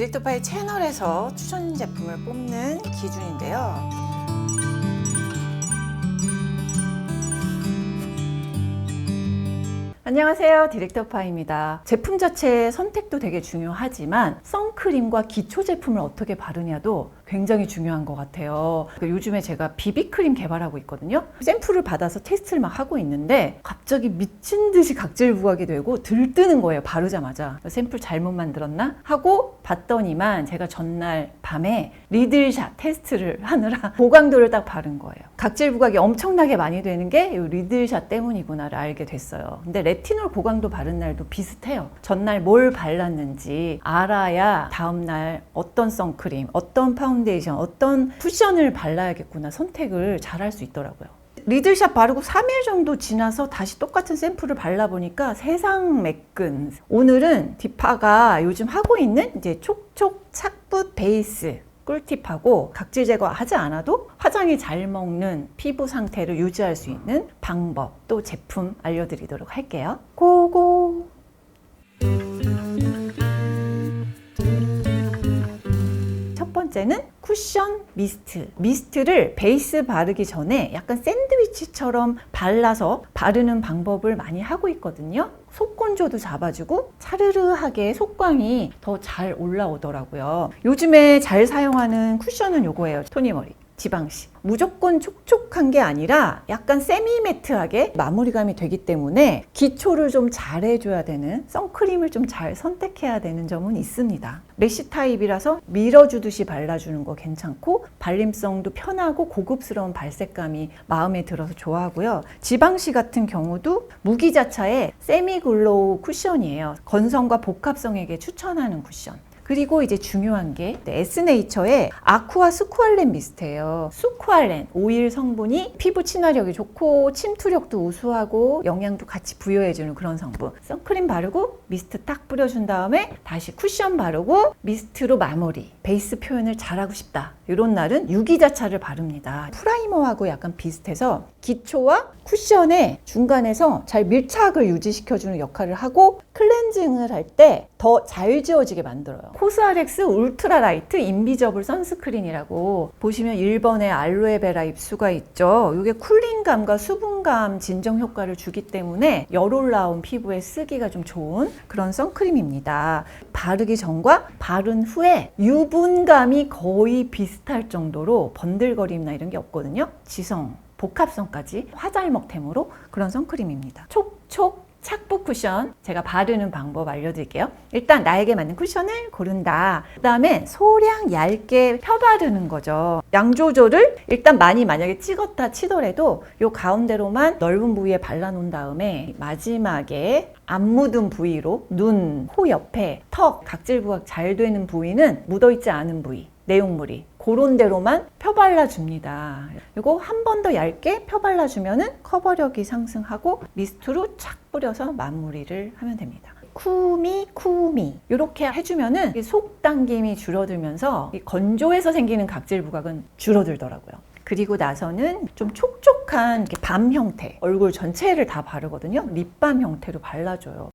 디렉터파이 채널에서 추천 제품을 뽑는 기준인데요. 안녕하세요, 디렉터파이입니다. 제품 자체의 선택도 되게 중요하지만 선크림과 기초 제품을 어떻게 바르냐도 굉장히 중요한 것 같아요. 요즘에 제가 비비크림 개발하고 있거든요. 샘플을 받아서 테스트를 막 하고 있는데 갑자기 미친 듯이 각질 부각이 되고 들뜨는 거예요, 바르자마자. 샘플 잘못 만들었나? 하고 봤더니만 제가 전날 밤에 리들샷 테스트를 하느라 보강도를 딱 바른 거예요. 각질 부각이 엄청나게 많이 되는 게 이 리들샷 때문이구나를 알게 됐어요. 근데 레티놀 보강도 바른 날도 비슷해요. 전날 뭘 발랐는지 알아야 다음날 어떤 선크림, 어떤 파운데이션, 어떤 쿠션을 발라야겠구나 선택을 잘 할 수 있더라고요. 리들샷 바르고 3일 정도 지나서 다시 똑같은 샘플을 발라보니까 세상 매끈. 오늘은 디파가 요즘 하고 있는 이제 촉촉 착붙 베이스 꿀팁하고 각질 제거하지 않아도 화장이 잘 먹는 피부 상태를 유지할 수 있는 방법 또 제품 알려드리도록 할게요. 고고! 첫 번째는 쿠션 미스트. 미스트를 베이스 바르기 전에 약간 샌드위치처럼 발라서 바르는 방법을 많이 하고 있거든요. 속건조도 잡아주고 차르르하게 속광이 더 잘 올라오더라고요. 요즘에 잘 사용하는 쿠션은 요거예요. 토니머리 지방시. 무조건 촉촉한 게 아니라 약간 세미매트하게 마무리감이 되기 때문에 기초를 좀 잘 해줘야 되는, 선크림을 좀 잘 선택해야 되는 점은 있습니다. 메쉬 타입이라서 밀어주듯이 발라주는 거 괜찮고 발림성도 편하고 고급스러운 발색감이 마음에 들어서 좋아하고요. 지방시 같은 경우도 무기자차의 세미글로우 쿠션이에요. 건성과 복합성에게 추천하는 쿠션. 그리고 이제 중요한 게 에스네이처의 아쿠아 스쿠알렌 미스트예요. 스쿠알렌 오일 성분이 피부 친화력이 좋고 침투력도 우수하고 영양도 같이 부여해주는 그런 성분. 선크림 바르고 미스트 딱 뿌려준 다음에 다시 쿠션 바르고 미스트로 마무리. 베이스 표현을 잘하고 싶다. 이런 날은 유기자차를 바릅니다. 프라이머하고 약간 비슷해서 기초와 쿠션의 중간에서 잘 밀착을 유지시켜주는 역할을 하고 클렌징을 할 때 더 잘 지워지게 만들어요. 코스알엑스 울트라 라이트 인비저블 선스크린이라고 보시면 1번에 알로에베라 ip수가 있죠. 이게 쿨링감과 수분감 진정 효과를 주기 때문에 열 올라온 피부에 쓰기가 좀 좋은 그런 선크림입니다. 바르기 전과 바른 후에 유분감이 거의 비슷할 정도로 번들거림이나 이런 게 없거든요. 지성, 복합성까지 화잘먹템으로 그런 선크림입니다. 촉촉 착붙 쿠션 제가 바르는 방법 알려드릴게요. 일단 나에게 맞는 쿠션을 고른다. 그 다음에 소량 얇게 펴바르는 거죠. 양 조절을 일단 많이 만약에 찍었다 치더라도 요 가운데로만 넓은 부위에 발라놓은 다음에 마지막에 안 묻은 부위로 눈, 코 옆에 턱, 각질 부각 잘 되는 부위는 묻어있지 않은 부위, 내용물이 그런 데로만 펴발라줍니다. 이거 한 번 더 얇게 펴발라주면은 커버력이 상승하고 미스트로 착 뿌려서 마무리를 하면 됩니다. 쿠미 이렇게 해주면은 속 당김이 줄어들면서 건조해서 생기는 각질 부각은 줄어들더라고요. 그리고 나서는 좀 촉촉한 밤 형태, 얼굴 전체를 다 바르거든요. 립밤 형태로 발라줘요.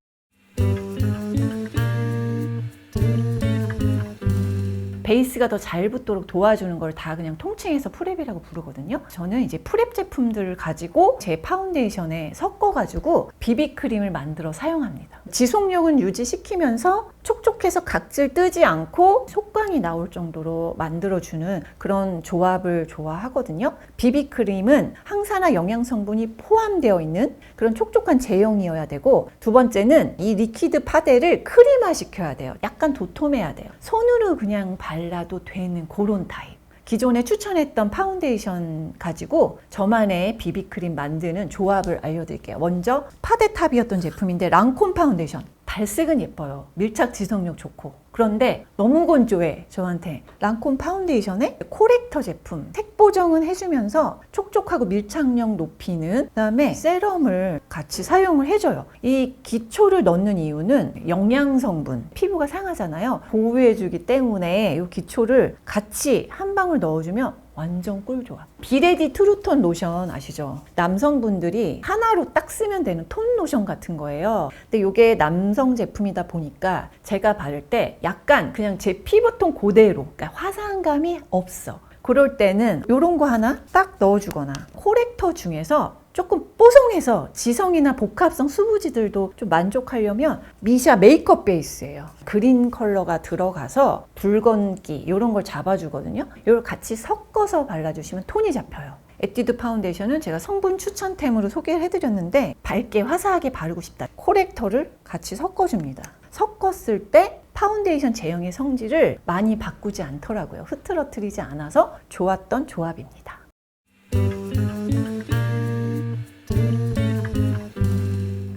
베이스가 더 잘 붙도록 도와주는 걸 다 그냥 통칭해서 프랩이라고 부르거든요. 저는 이제 프랩 제품들을 가지고 제 파운데이션에 섞어가지고 비비크림을 만들어 사용합니다. 지속력은 유지시키면서 촉촉해서 각질 뜨지 않고 속광이 나올 정도로 만들어주는 그런 조합을 좋아하거든요. 비비크림은 항산화 영양성분이 포함되어 있는 그런 촉촉한 제형이어야 되고, 두 번째는 이 리퀴드 파데를 크림화 시켜야 돼요. 약간 도톰해야 돼요. 손으로 그냥 발라도 되는 그런 타입. 기존에 추천했던 파운데이션 가지고 저만의 비비크림 만드는 조합을 알려드릴게요. 먼저 파데탑이었던 제품인데 랑콤 파운데이션. 발색은 예뻐요. 밀착 지속력 좋고. 그런데 너무 건조해 저한테. 랑콤 파운데이션의 코렉터 제품 색 보정은 해주면서 촉촉하고 밀착력 높이는, 그다음에 세럼을 같이 사용을 해줘요. 이 기초를 넣는 이유는 영양 성분, 피부가 상하잖아요. 보호해주기 때문에 이 기초를 같이 한 방울 넣어주면 완전 꿀조합. 비레디 트루톤 로션 아시죠? 남성분들이 하나로 딱 쓰면 되는 톤 로션 같은 거예요. 근데 이게 남성 제품이다 보니까 제가 바를 때 약간 그냥 제 피부톤 그대로, 그러니까 화사함감이 없어. 그럴 때는 이런 거 하나 딱 넣어주거나, 코렉터 중에서 조금 뽀송해서 지성이나 복합성 수부지들도 좀 만족하려면 미샤 메이크업 베이스예요. 그린 컬러가 들어가서 붉은기 이런 걸 잡아주거든요. 이걸 같이 섞어서 발라주시면 톤이 잡혀요. 에뛰드 파운데이션은 제가 성분 추천템으로 소개를 해드렸는데 밝게 화사하게 바르고 싶다. 코렉터를 같이 섞어줍니다. 섞었을 때 파운데이션 제형의 성질을 많이 바꾸지 않더라고요. 흐트러뜨리지 않아서 좋았던 조합입니다.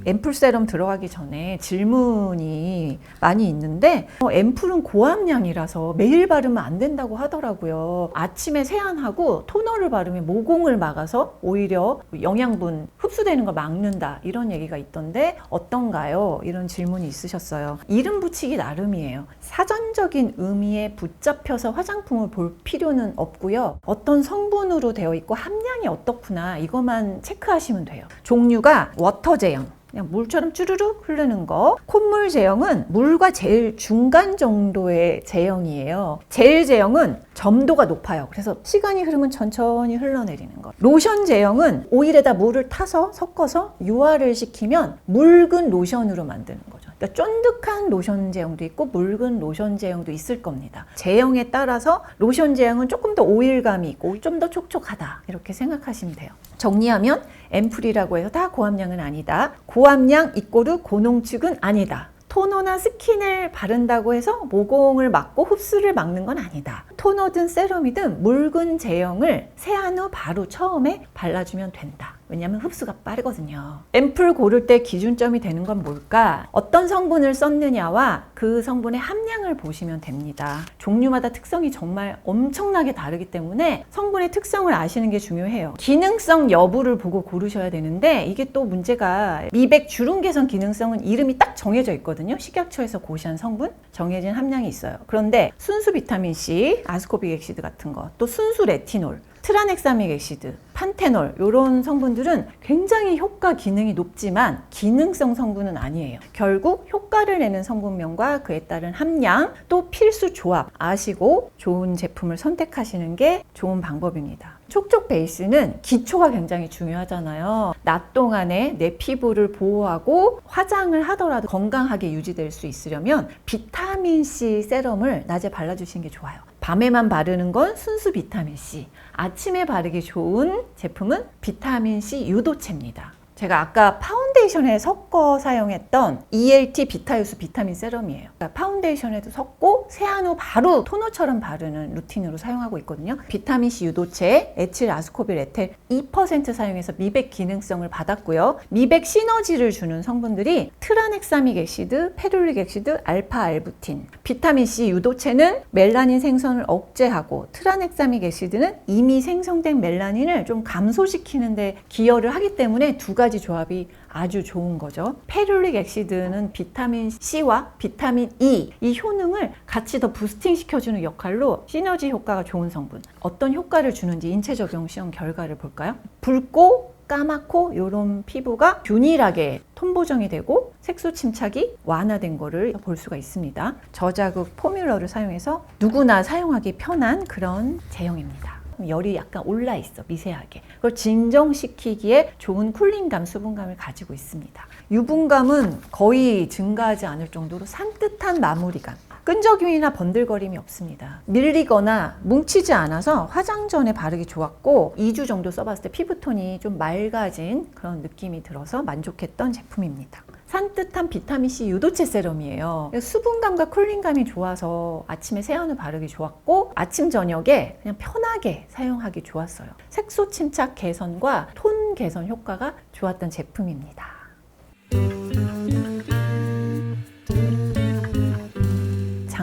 앰플 세럼 들어가기 전에 질문이 많이 있는데 앰플은 고함량이라서 매일 바르면 안 된다고 하더라고요. 아침에 세안하고 토너를 바르면 모공을 막아서 오히려 영양분 흡수되는 걸 막는다 이런 얘기가 있던데 어떤가요? 이런 질문이 있으셨어요. 이름 붙이기 나름이에요. 사전적인 의미에 붙잡혀서 화장품을 볼 필요는 없고요. 어떤 성분으로 되어 있고 함량이 어떻구나 이것만 체크하시면 돼요. 종류가 워터 제형, 그냥 물처럼 쭈르륵 흐르는 거. 콧물 제형은 물과 제일 중간 정도의 제형이에요. 젤 제형은 점도가 높아요. 그래서 시간이 흐르면 천천히 흘러내리는 거. 로션 제형은 오일에다 물을 타서 섞어서 유화를 시키면 묽은 로션으로 만드는 거죠. 그러니까 쫀득한 로션 제형도 있고 묽은 로션 제형도 있을 겁니다. 제형에 따라서 로션 제형은 조금 더 오일감이 있고 좀 더 촉촉하다 이렇게 생각하시면 돼요. 정리하면 앰플이라고 해서 다 고함량은 아니다. 고함량 이꼬르 고농축은 아니다. 토너나 스킨을 바른다고 해서 모공을 막고 흡수를 막는 건 아니다. 토너든 세럼이든 묽은 제형을 세안 후 바로 처음에 발라주면 된다. 왜냐하면 흡수가 빠르거든요. 앰플 고를 때 기준점이 되는 건 뭘까? 어떤 성분을 썼느냐와 그 성분의 함량을 보시면 됩니다. 종류마다 특성이 정말 엄청나게 다르기 때문에 성분의 특성을 아시는 게 중요해요. 기능성 여부를 보고 고르셔야 되는데 이게 또 문제가 미백 주름 개선 기능성은 이름이 딱 정해져 있거든요. 식약처에서 고시한 성분 정해진 함량이 있어요. 그런데 순수 비타민C, 아스코빅 액시드 같은 거, 또 순수 레티놀, 트라넥사믹 액시드, 판테놀 이런 성분들은 굉장히 효과 기능이 높지만 기능성 성분은 아니에요. 결국 효과를 내는 성분명과 그에 따른 함량 또 필수 조합 아시고 좋은 제품을 선택하시는 게 좋은 방법입니다. 촉촉 베이스는 기초가 굉장히 중요하잖아요. 낮 동안에 내 피부를 보호하고 화장을 하더라도 건강하게 유지될 수 있으려면 비타민C 세럼을 낮에 발라주시는 게 좋아요. 밤에만 바르는 건 순수 비타민C, 아침에 바르기 좋은 제품은 비타민C 유도체입니다. 제가 아까 파운데이션에 섞어 사용했던 ELT 비타유수 비타민 세럼이에요. 그러니까 파운데이션에도 섞고 세안 후 바로 토너처럼 바르는 루틴으로 사용하고 있거든요. 비타민C 유도체, 에틸 아스코빌 에텔 2% 사용해서 미백 기능성을 받았고요. 미백 시너지를 주는 성분들이 트라넥사믹 액시드, 페룰릭 액시드, 알파 알부틴. 비타민C 유도체는 멜라닌 생성을 억제하고 트라넥사믹 액시드는 이미 생성된 멜라닌을 좀 감소시키는 데 기여를 하기 때문에 두 가지 조합이 아주 좋은 거죠. 페룰릭 액시드는 비타민 C와 비타민 E 이 효능을 같이 더 부스팅 시켜주는 역할로 시너지 효과가 좋은 성분. 어떤 효과를 주는지 인체 적용 시험 결과를 볼까요? 붉고 까맣고 이런 피부가 균일하게 톤 보정이 되고 색소 침착이 완화된 거를 볼 수가 있습니다. 저자극 포뮬러를 사용해서 누구나 사용하기 편한 그런 제형입니다. 열이 약간 올라 있어, 미세하게. 그걸 진정시키기에 좋은 쿨링감, 수분감을 가지고 있습니다. 유분감은 거의 증가하지 않을 정도로 산뜻한 마무리감. 끈적임이나 번들거림이 없습니다. 밀리거나 뭉치지 않아서 화장 전에 바르기 좋았고 2주 정도 써봤을 때 피부톤이 좀 맑아진 그런 느낌이 들어서 만족했던 제품입니다. 산뜻한 비타민C 유도체 세럼이에요. 수분감과 쿨링감이 좋아서 아침에 세안을 바르기 좋았고 아침 저녁에 그냥 편하게 사용하기 좋았어요. 색소 침착 개선과 톤 개선 효과가 좋았던 제품입니다.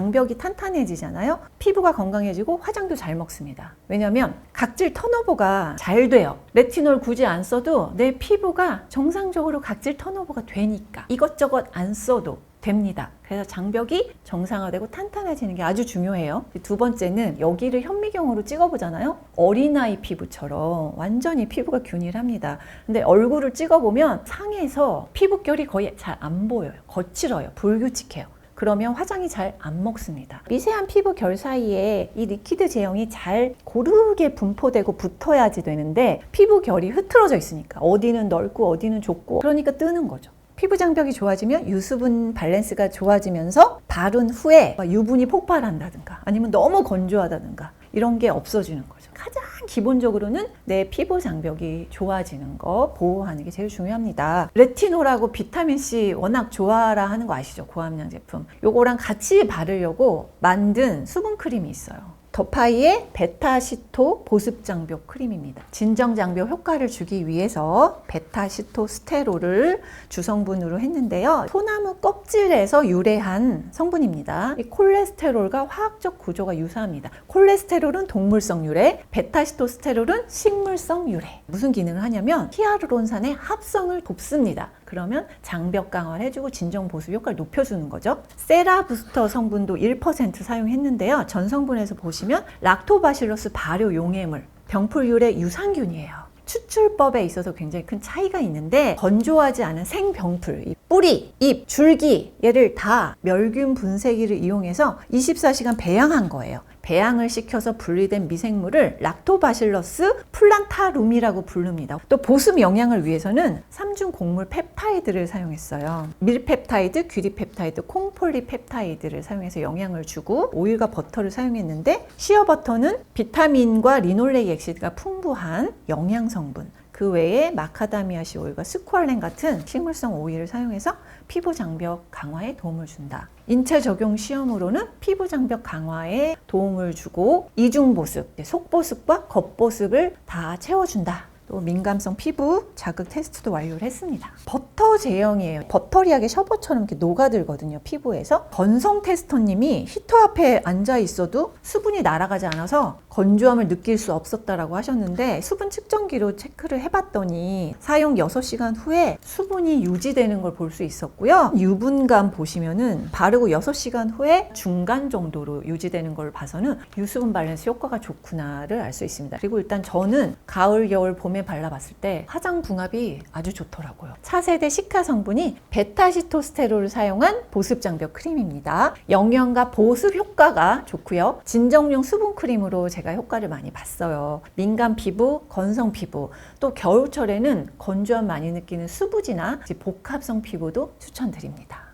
장벽이 탄탄해지잖아요. 피부가 건강해지고 화장도 잘 먹습니다. 왜냐면 각질 턴오버가 잘 돼요. 레티놀 굳이 안 써도 내 피부가 정상적으로 각질 턴오버가 되니까 이것저것 안 써도 됩니다. 그래서 장벽이 정상화되고 탄탄해지는 게 아주 중요해요. 두 번째는 여기를 현미경으로 찍어보잖아요. 어린아이 피부처럼 완전히 피부가 균일합니다. 근데 얼굴을 찍어보면 상에서 피부결이 거의 잘 안 보여요. 거칠어요. 불규칙해요. 그러면 화장이 잘 안 먹습니다. 미세한 피부 결 사이에 이 리퀴드 제형이 잘 고르게 분포되고 붙어야지 되는데 피부 결이 흐트러져 있으니까 어디는 넓고 어디는 좁고 그러니까 뜨는 거죠. 피부 장벽이 좋아지면 유수분 밸런스가 좋아지면서 바른 후에 유분이 폭발한다든가 아니면 너무 건조하다든가 이런 게 없어지는 거죠. 가장 기본적으로는 내 피부 장벽이 좋아지는 거 보호하는 게 제일 중요합니다. 레티놀하고 비타민C 워낙 좋아라 하는 거 아시죠? 고함량 제품. 요거랑 같이 바르려고 만든 수분 크림이 있어요. 더파이의 베타시토 보습장벽 크림입니다. 진정장벽 효과를 주기 위해서 베타시토스테롤을 주성분으로 했는데요. 소나무 껍질에서 유래한 성분입니다. 이 콜레스테롤과 화학적 구조가 유사합니다. 콜레스테롤은 동물성 유래, 베타시토스테롤은 식물성 유래. 무슨 기능을 하냐면 히아루론산의 합성을 돕습니다. 그러면 장벽 강화를 해주고 진정 보습 효과를 높여주는 거죠. 세라부스터 성분도 1% 사용했는데요. 전 성분에서 보시면 락토바실러스 발효 용해물, 병풀유래 유산균이에요. 추출법에 있어서 굉장히 큰 차이가 있는데 건조하지 않은 생병풀, 뿌리, 잎, 줄기 얘를 다 멸균 분쇄기를 이용해서 24시간 배양한 거예요. 배양을 시켜서 분리된 미생물을 락토바실러스 플란타룸이라고 부릅니다. 또 보습 영양을 위해서는 3중 곡물 펩타이드를 사용했어요. 밀펩타이드, 귀리펩타이드, 콩폴리펩타이드를 사용해서 영양을 주고 오일과 버터를 사용했는데 시어버터는 비타민과 리놀레이 액시드가 풍부한 영양 성분, 그 외에 마카다미아씨 오일과 스쿠알렌 같은 식물성 오일을 사용해서 피부 장벽 강화에 도움을 준다. 인체 적용 시험으로는 피부 장벽 강화에 도움을 주고 이중 보습, 속보습과 겉보습을 다 채워준다. 또 민감성 피부 자극 테스트도 완료를 했습니다. 버터 제형이에요. 버터리하게 셔버처럼 이렇게 녹아들거든요, 피부에서. 건성 테스터님이 히터 앞에 앉아 있어도 수분이 날아가지 않아서 건조함을 느낄 수 없었다라고 하셨는데 수분 측정기로 체크를 해봤더니 사용 6시간 후에 수분이 유지되는 걸 볼 수 있었고요. 유분감 보시면은 바르고 6시간 후에 중간 정도로 유지되는 걸 봐서는 유수분 밸런스 효과가 좋구나를 알 수 있습니다. 그리고 일단 저는 가을, 겨울, 봄에 발라봤을 때 화장 궁합이 아주 좋더라고요. 차세대 시카 성분이 베타시토스테롤을 사용한 보습 장벽 크림입니다. 영양과 보습 효과가 좋고요. 진정용 수분 크림으로 제가 효과를 많이 봤어요. 민감 피부, 건성 피부, 또 겨울철에는 건조함 많이 느끼는 수부지나 복합성 피부도 추천드립니다.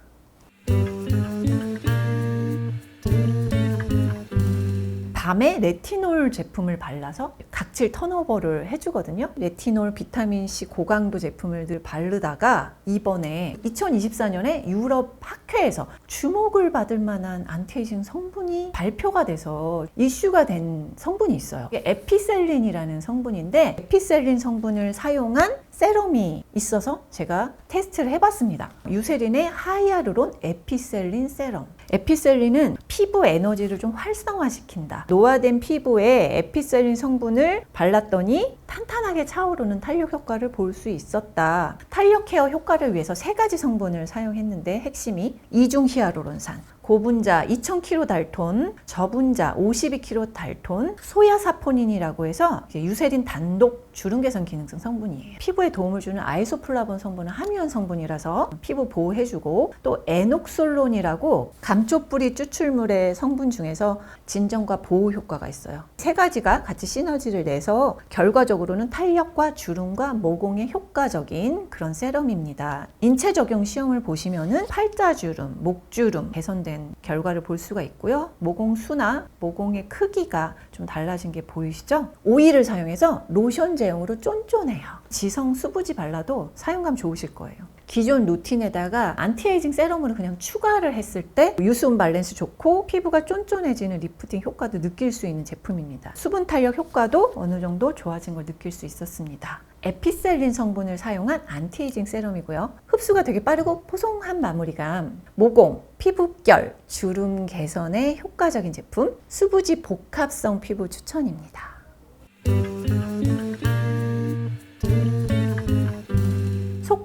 밤에 레티놀 제품을 발라서 각질 턴오버를 해주거든요. 레티놀, 비타민C 고강도 제품을 늘 바르다가 이번에 2024년에 유럽 학회에서 주목을 받을 만한 안티에이징 성분이 발표가 돼서 이슈가 된 성분이 있어요. 이게 에피셀린이라는 성분인데 에피셀린 성분을 사용한 세럼이 있어서 제가 테스트를 해봤습니다. 유세린의 하이아루론 에피셀린 세럼. 에피셀린은 피부 에너지를 좀 활성화시킨다. 노화된 피부에 에피셀린 성분을 발랐더니 탄탄하게 차오르는 탄력 효과를 볼 수 있었다. 탄력 케어 효과를 위해서 3가지 성분을 사용했는데 핵심이 이중 히아루론산, 고분자 2000kDa 달톤, 저분자 52kDa 달톤, 소야사포닌이라고 해서 유세린 단독 주름 개선 기능성 성분이에요. 피부에 도움을 주는 아이소플라본 성분은 함유한 성분이라서 피부 보호해주고, 또 에녹솔론이라고 감초뿌리 추출물의 성분 중에서 진정과 보호 효과가 있어요. 3가지가 같이 시너지를 내서 결과적으로는 탄력과 주름과 모공에 효과적인 그런 세럼입니다. 인체 적용 시험을 보시면은 팔자주름, 목주름 개선된 결과를 볼 수가 있고요. 모공 수나 모공의 크기가 좀 달라진 게 보이시죠? 오일을 사용해서 로션 제형으로 쫀쫀해요. 지성 수부지 발라도 사용감 좋으실 거예요. 기존 루틴에다가 안티에이징 세럼으로 그냥 추가를 했을 때 유수분 밸런스 좋고 피부가 쫀쫀해지는 리프팅 효과도 느낄 수 있는 제품입니다. 수분 탄력 효과도 어느 정도 좋아진 걸 느낄 수 있었습니다. 에피셀린 성분을 사용한 안티에이징 세럼이고요. 흡수가 되게 빠르고 포송한 마무리감, 모공, 피부결, 주름 개선에 효과적인 제품, 수부지 복합성 피부 추천입니다.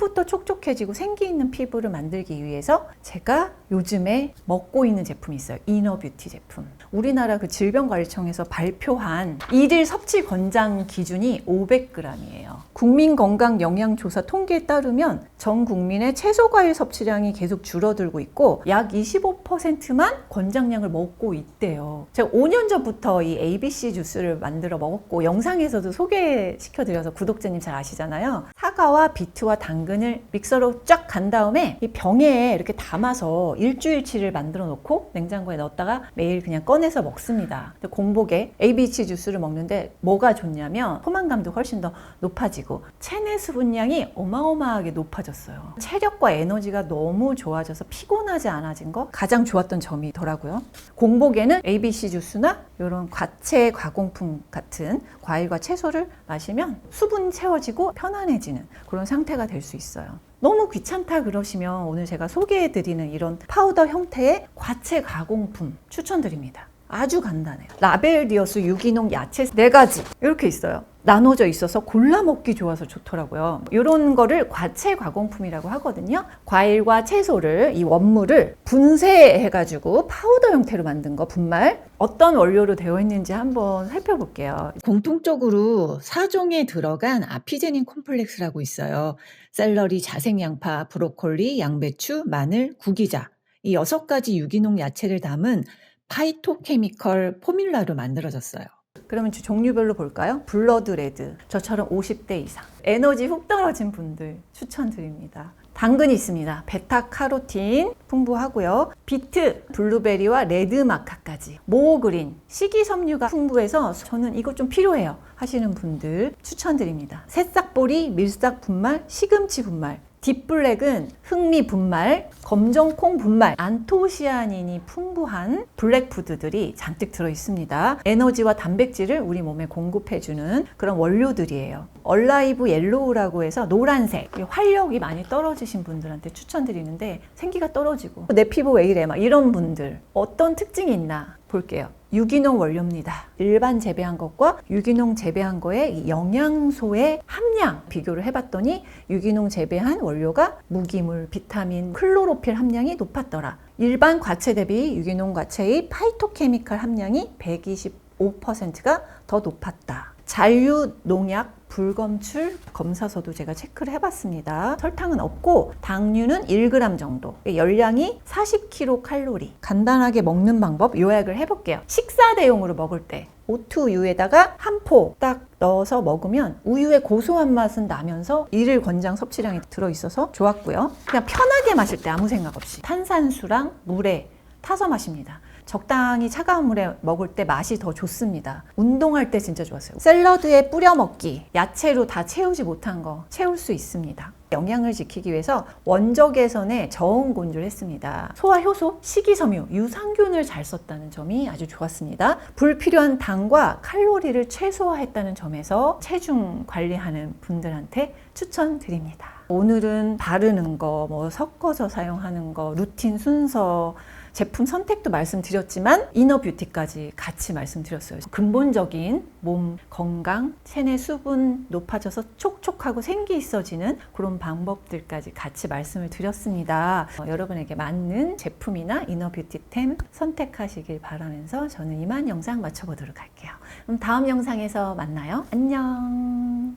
처음부터 촉촉해지고 생기 있는 피부를 만들기 위해서 제가 요즘에 먹고 있는 제품이 있어요. 이너뷰티 제품. 우리나라 그 질병관리청에서 발표한 일일 섭취 권장 기준이 500g이에요. 국민건강영양조사 통계에 따르면 전 국민의 채소과일 섭취량이 계속 줄어들고 있고 약 25%만 권장량을 먹고 있대요. 제가 5년 전부터 이 ABC 주스를 만들어 먹었고 영상에서도 소개시켜드려서 구독자님 잘 아시잖아요. 사과와 비트와 당근을 믹서로 쫙 간 다음에 이 병에 이렇게 담아서 일주일치를 만들어 놓고 냉장고에 넣었다가 매일 그냥 꺼내서 먹습니다. 공복에 ABC 주스를 먹는데 뭐가 좋냐면 포만감도 훨씬 더 높아지고 체내 수분량이 어마어마하게 높아졌어요. 체력과 에너지가 너무 좋아져서 피곤하지 않아진 거 가장 좋았던 점이더라고요. 공복에는 ABC 주스나 이런 과채 가공품 같은 과일과 채소를 마시면 수분 채워지고 편안해지는 그런 상태가 될 수 있어요. 너무 귀찮다 그러시면 오늘 제가 소개해드리는 이런 파우더 형태의 과채 가공품 추천드립니다. 아주 간단해요. 라벨리어스 유기농 야채 4가지 이렇게 있어요. 나눠져 있어서 골라 먹기 좋아서 좋더라고요. 이런 거를 과채 가공품이라고 하거든요. 과일과 채소를 이 원물을 분쇄해가지고 파우더 형태로 만든 거 분말 어떤 원료로 되어 있는지 한번 살펴볼게요. 공통적으로 4종에 들어간 아피제닌 콤플렉스라고 있어요. 샐러리, 자생양파, 브로콜리, 양배추, 마늘, 구기자 이 6가지 유기농 야채를 담은 파이토케미컬 포뮬라로 만들어졌어요. 그러면 종류별로 볼까요? 블러드 레드, 저처럼 50대 이상 에너지 훅 떨어진 분들 추천드립니다. 당근이 있습니다. 베타카로틴 풍부하고요. 비트, 블루베리와 레드마카까지 모그린, 식이섬유가 풍부해서 저는 이거 좀 필요해요 하시는 분들 추천드립니다. 새싹보리, 밀싹 분말, 시금치 분말, 딥블랙은 흑미 분말, 검정콩 분말, 안토시아닌이 풍부한 블랙푸드들이 잔뜩 들어 있습니다. 에너지와 단백질을 우리 몸에 공급해주는 그런 원료들이에요. 얼라이브 옐로우라고 해서 노란색, 활력이 많이 떨어지신 분들한테 추천드리는데 생기가 떨어지고 내 피부 왜 이래? 막 이런 분들 어떤 특징이 있나 볼게요. 유기농 원료입니다. 일반 재배한 것과 유기농 재배한 거의 영양소의 함량 비교를 해봤더니 유기농 재배한 원료가 무기물, 비타민, 클로로필 함량이 높았더라. 일반 과채 대비 유기농 과채의 파이토케미컬 함량이 125%가 더 높았다. 잔류 농약 불검출 검사서도 제가 체크를 해봤습니다. 설탕은 없고 당류는 1g 정도, 열량이 40kcal. 간단하게 먹는 방법 요약을 해볼게요. 식사 대용으로 먹을 때 오트우유에다가 한 포 딱 넣어서 먹으면 우유의 고소한 맛은 나면서 일일 권장 섭취량이 들어있어서 좋았고요. 그냥 편하게 마실 때 아무 생각 없이 탄산수랑 물에 타서 마십니다. 적당히 차가운 물에 먹을 때 맛이 더 좋습니다. 운동할 때 진짜 좋았어요. 샐러드에 뿌려 먹기, 야채로 다 채우지 못한 거 채울 수 있습니다. 영양을 지키기 위해서 원적외선에 저온건조를 했습니다. 소화 효소, 식이섬유, 유산균을 잘 썼다는 점이 아주 좋았습니다. 불필요한 당과 칼로리를 최소화했다는 점에서 체중 관리하는 분들한테 추천드립니다. 오늘은 바르는 거, 섞어서 사용하는 거, 루틴 순서, 제품 선택도 말씀드렸지만 이너뷰티까지 같이 말씀드렸어요. 근본적인 몸 건강, 체내 수분 높아져서 촉촉하고 생기 있어지는 그런 방법들까지 같이 말씀을 드렸습니다. 여러분에게 맞는 제품이나 이너뷰티템 선택하시길 바라면서 저는 이만 영상 마쳐보도록 할게요. 그럼 다음 영상에서 만나요. 안녕.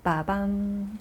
빠밤.